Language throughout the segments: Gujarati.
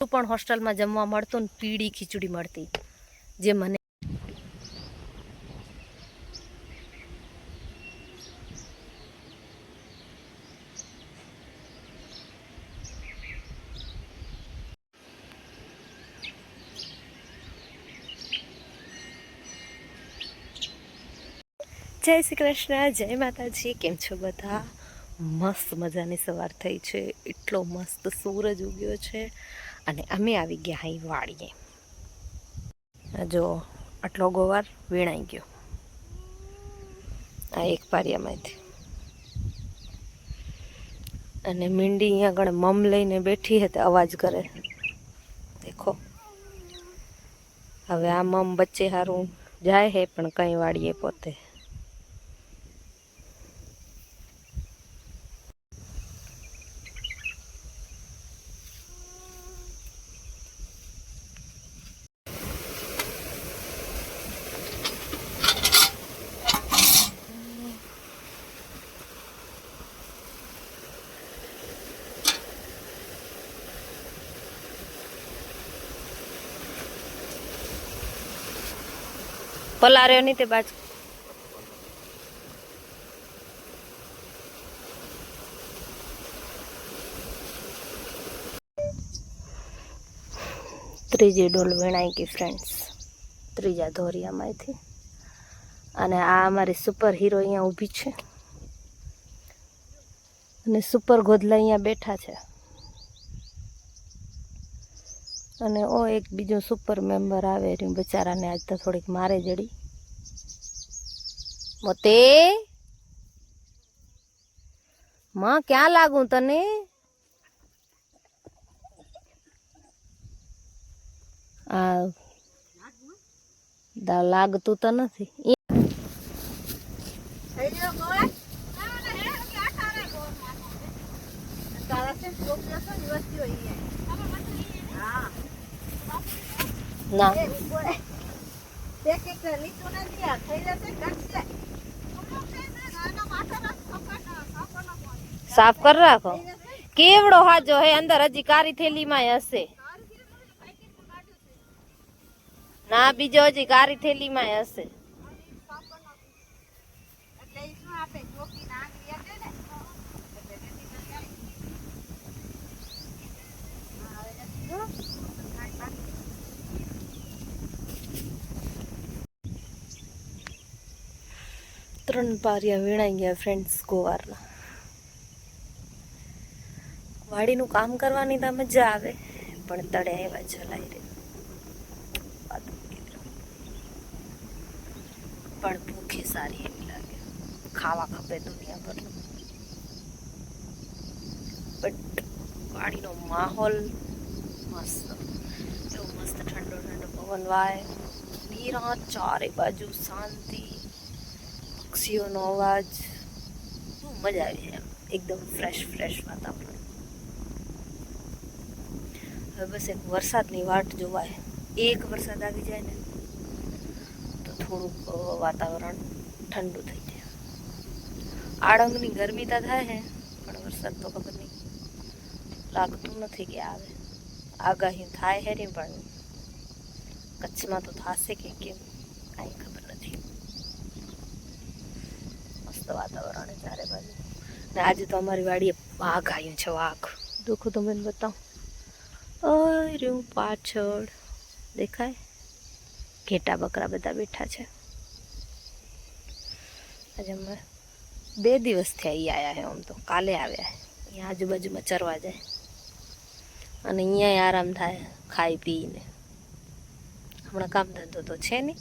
પણ હોસ્ટેલમાં જમવા મળતું ને પીળી ખીચડી મળતી જે મને જય શ્રી કૃષ્ણ, જય માતાજી. કેમ છો બધા? મસ્ત મજાની સવાર થઈ છે, એટલો મસ્ત સૂરજ ઉગ્યો છે અને અમે આવી ગયા અહીં વાડીએ. જો આટલો ગોવાર વીણાઈ ગયો આ એક પારિયામાંથી, અને મીંડી અહીંયા આગળ મમ લઈને બેઠી હતી, અવાજ કરે દેખો. હવે આ મમ બચ્ચે હારું જાય હે પણ કઈ વાડીએ પોતે. પલાર્યો નહીં તે બાજુ. ત્રીજી ડોલ વીણાઈ ગઈ ફ્રેન્ડ્સ, ત્રીજા ધોરિયામાંથી. અને આ અમારી સુપર હીરો અહીંયા ઊભી છે અને સુપર ગોદલા અહીંયા બેઠા છે. અને ઓ એક બીજો સુપર મેમ્બર આવે રહ્યું, બચારાને આજ તો થોડીક મારે જડી. મોતે માં ક્યાં લાગું તને? આ લાગતું તો નથી. ના સાફ કર રાખો. કેવડો હાજો હે, અંદર હજી કારી થેલીમાં હશે. ના બીજો હજી કારી થેલીમાં હશે. ત્રણ પારિયા વીણાઈ ગયા ફ્રેન્ડ્સ ગોવારના. વાડીનું કામ કરવાની તો મજા આવે, પણ તળે એવા જલાઈ રહે. પણ ભૂખે સારી એવી લાગે, ખાવા ખપે દુનિયાભરનું. બટ વાડીનો માહોલ મસ્ત, એવો મસ્ત ઠંડો ઠંડો પવન વાય, નિરાંત ચારે બાજુ શાંતિ, પક્ષીઓનો અવાજ, બહુ મજા આવી જાય. એકદમ ફ્રેશ ફ્રેશ વાતાવરણ. હવે બસ એક વરસાદની વાટ જોવાય. એક વરસાદ આવી જાય ને તો થોડુંક વાતાવરણ ઠંડુ થઈ જાય. આળંગની ગરમી તો થાય હે, પણ વરસાદ તો ખબર નહીં, લાગતું નથી કે આવે. આગાહી થાય હે નહીં, પણ કચ્છમાં તો થશે કે કેમ કાંઈ ખબર નથી. મસ્ત વાતાવરણ ચારે બાજુ. ને આજે તો અમારી વાડીએ વાઘ આવ્યું છે. વાઘ દેખો, તમે બતાવો. રહ્યું પાછળ દેખાય, ઘેટા બકરા બધા બેઠા છે. આજે અમે 2 દિવસથી અહીં આવ્યા છે. આમ તો કાલે આવ્યા. અહીંયા આજુબાજુમાં ચરવા જાય અને અહીંયા આરામ થાય ખાઈ પીને. હમણાં કામ ધંધો તો છે નહીં.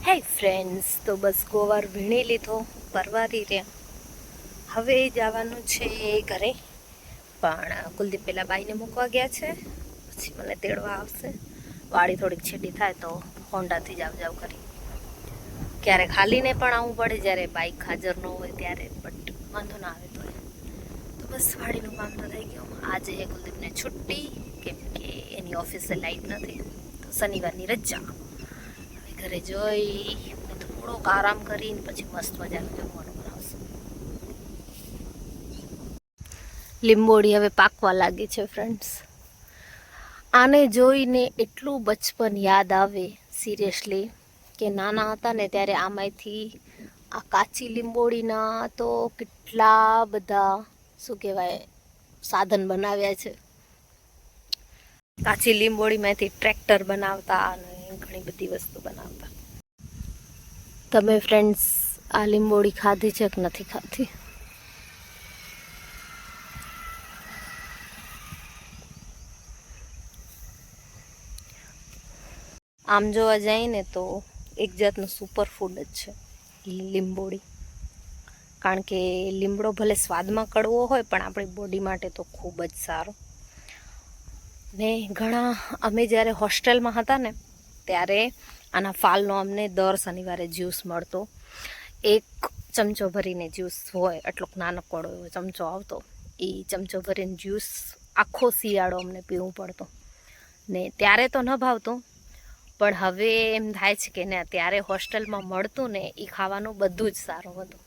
હે ફ્રેન્ડ્સ, તો બસ ગોવાર વીણી લીધો, પરવારી રહ્યા. હવે જવાનું છે ઘરે, પણ કુલદીપ પેલા બાઈને મૂકવા ગયા છે, પછી મને તેડવા આવશે. વાડી થોડીક છેટી થાય તો હોન્ડાથી જ જાવ કરી. ક્યારેક હાલીને પણ આવવું પડે જ્યારે બાઇક હાજર ન હોય ત્યારે, બટ વાંધો ના આવે તો બસ વાડીનું કામ તો થઈ ગયું. આજે કુલદીપને છુટ્ટી, કેમ કે એની ઓફિસે લાઈટ નથી, તો શનિવારની રજા. હવે ઘરે જઈ થોડોક આરામ કરીને પછી મસ્ત મજાનું જમવાનું બનાવશું. લીંબોડી હવે પાકવા લાગી છે ફ્રેન્ડ્સ. આને જોઈને એટલું બચપન યાદ આવે સિરિયસલી, કે નાના હતા ને ત્યારે આમાંથી આ કાચી લીંબોડીના તો કેટલા બધા શું કહેવાય સાધન બનાવ્યા છે. કાચી લીંબોડીમાંથી ટ્રેક્ટર બનાવતા અને ઘણી બધી વસ્તુ બનાવતા. તમે ફ્રેન્ડ્સ આ લીંબોડી ખાધી છે કે નથી ખાધી? આમ જોવા જાય ને તો એક જાતનું સુપર ફૂડ જ છે લીંબોડી. કારણ કે લીમડો ભલે સ્વાદમાં કડવો હોય પણ આપણી બોડી માટે તો ખૂબ જ સારો. ને ઘણા અમે જ્યારે હોસ્ટેલમાં હતા ને ત્યારે આના ફાલનો અમને દર શનિવારે જ્યુસ મળતો. એક ચમચો ભરીને જ્યુસ હોય, એટલોક નાનકડો એવો ચમચો આવતો. એ ચમચો ભરીને જ્યુસ આખો શિયાળો અમને પીવું પડતો. ને ત્યારે તો ન ભાવતું, પણ હવે એમ થાય છે કે ને ત્યારે હોસ્ટેલમાં મળતું ને એ ખાવાનું બધું જ સારું હતું.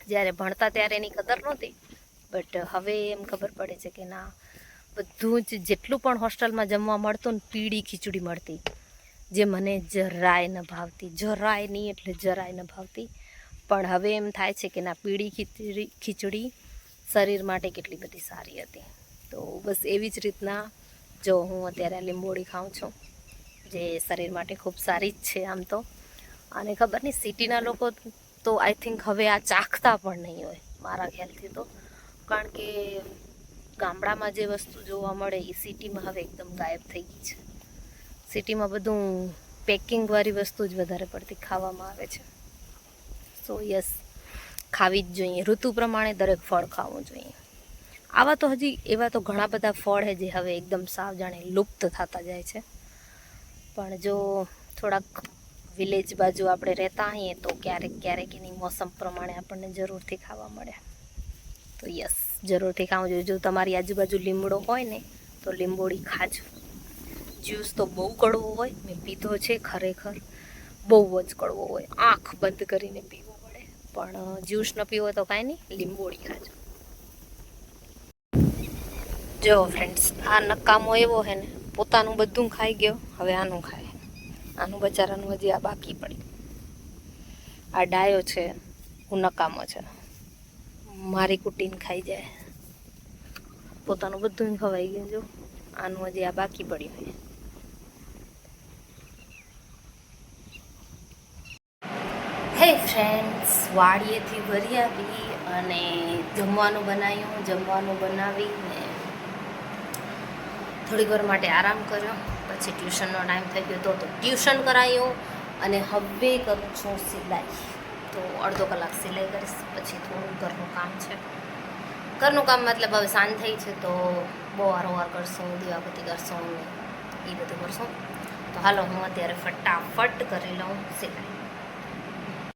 જ્યારે ભણતા ત્યારે એની કદર નહોતી, બટ હવે એમ ખબર પડે છે કે ના, બધું જ જેટલું પણ હોસ્ટેલમાં જમવા મળતું ને, પીળી ખીચડી મળતી જે મને જરાય ન ભાવતી, જરાય નહીં એટલે જરાય ન ભાવતી. પણ હવે એમ થાય છે કે ના, પીળી ખીચડી શરીર માટે કેટલી બધી સારી હતી. તો બસ એવી જ રીતના જો હું અત્યારે લીંબોડી ખાઉં છું, જે શરીર માટે ખૂબ સારી જ છે આમ તો. અને ખબર નહીં સિટીના લોકો તો આઈ થિંક હવે આ ચાખતા પણ નહીં હોય મારા ખ્યાલથી તો. કારણ કે ગામડામાં જે વસ્તુ જોવા મળે એ સિટીમાં હવે એકદમ ગાયબ થઈ ગઈ છે. સિટીમાં બધું પેકિંગવાળી વસ્તુ જ વધારે પડતી ખાવામાં આવે છે. સો યસ, ખાવી જ જોઈએ. ઋતુ પ્રમાણે દરેક ફળ ખાવું જોઈએ. આવા તો હજી એવા તો ઘણા બધા ફળ છે જે હવે એકદમ સાવ જાણે લુપ્ત થતા જાય છે. પણ જો થોડાક વિલેજ બાજુ આપણે રહેતા હોઈએ તો ક્યારેક ક્યારેક એની મોસમ પ્રમાણે આપણને જરૂરથી ખાવા મળે. તો યસ, જરૂરથી ખાવું જોઈએ. જો તમારી આજુબાજુ લીમડો હોય ને તો લીંબોડી ખાજો. જ્યુસ તો બહુ કડવો હોય, મેં પીધો છે ખરેખર, બહુ જ કડવો હોય, આંખ બંધ કરીને પીવો પડે. પણ જ્યુસ ન પીવો તો કાંઈ નહીં, લીંબોડી ખાજો. જો ફ્રેન્ડ્સ, આ નકામો એવો છે ને, પોતાનું બધું ખાઈ ગયો, હવે આનું ખાય. આનું બચારાનું હજી આ બાકી પડી. આ ડાયો છે, હું નકામો છે, મારી કુટીને ખાઈ જાય. પોતાનું બધું ખવાઈ ગયું. જો આનું હજી આ બાકી પડ્યું હોય. હે ફ્રેન્ડ્સ, વાડીએથી ભરી આવી અને જમવાનું બનાવ્યું. જમવાનું બનાવીને થોડીક વાર માટે આરામ કર્યો. પછી ટ્યુશનનો ટાઈમ થઈ ગયો તો ટ્યુશન કરાયું. અને હવે કરું છું સિલાઈ. તો અડધો કલાક સિલાઈ કરીશ, પછી થોડું ઘરનું કામ છે. ઘરનું કામ મતલબ હવે સાંજ થઈ છે તો બહુ વારંવાર કરશું, દીવાબત્તી કરશું, એ બધું કરશું. તો હાલો, હું અત્યારે ફટાફટ કરી લઉં સિલાઈ.